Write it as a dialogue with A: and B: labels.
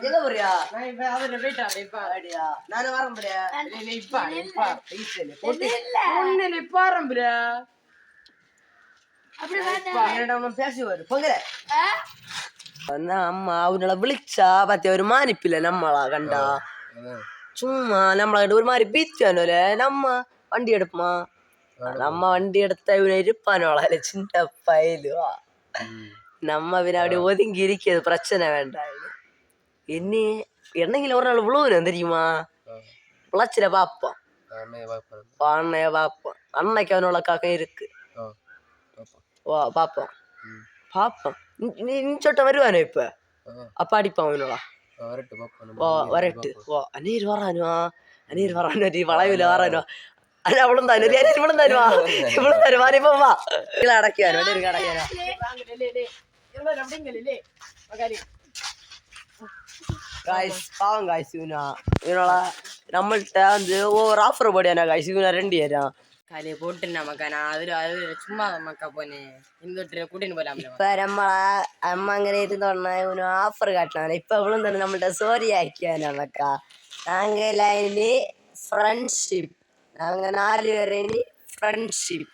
A: எங்க போறியா?
B: நான் இப்ப அவரை போயிட்டான் இப்ப
A: அடியா நானும் வரேன் பிரியா.
B: ஒன்னு பாரம்பரியா
A: பேசுவாரு பொங்கல அம்மா அவனால விളിച്ചാ പറ്റിയ ഒരു മാനിപ്പില്ല നമ്മളാ കണ്ടാ ചുമ്മാ നമ്മളായിട്ട് ഒരു മാതിരി ബീച്ചാനോലെ നമ്മ വണ്ടി എടുപ്പമാ നമ്മ വണ്ടി എടുത്ത ഇവനെ ഇരുപ്പാനോളെ ചിന്ന പയലുവാ നമ്മ പിന്നെ അവിടെ ഒതുങ്ങിയിരിക്കത് പ്രശ്നം വേണ്ട ഇനി എന്നെങ്കിലും ഒരാൾ വിളുവിനും தெரியுமா விளைச்சிட பாப்போம் அண்ணைய பாப்போம் அன்னைக்கு அவனோட காக்க இருக்கு பாப்போம் பாப்போம் நீ சொட்ட வருவானோ இப்ப அப்ப அடிப்பான் அவனோட வரட்டு அநீர் வரானுவா அநீர் வரானு വളവില് വരാനോ അല്ല അവളും തന്നെ ഇവളും തരുവാ ഇവളും തരുവാ ഇപ്പൊ വാ ഇവിടെ അടയ്ക്കാനോ അടയ്ക്കാനോ பாவம் காய்ச்சி இவனோட நம்மள்கிட்ட வந்து ஒவ்வொரு ஆஃபர் போடியானா காய்ச்சி இவனை 2 ஏரா
B: காலையை போட்டு நமக்கா நான் அது சும்மா நமக்கா போனேன் இந்த கூட்டின்னு போலாம்
A: இப்ப அம்மா അങ്ങനെ ഇരുന്നോണ്ടാ ഇവന് ഓഫർ കാട്ടണം ഇപ്പൊ അവളും തന്നെ നമ്മളുടെ സോറി ആക്കിയാ നമുക്കാ നാങ്ക ലൈനി ഫ്രണ്ട്ഷിപ്പ് നാങ്ക 4 പേര് ഫ്രണ്ട്ഷിപ്പ്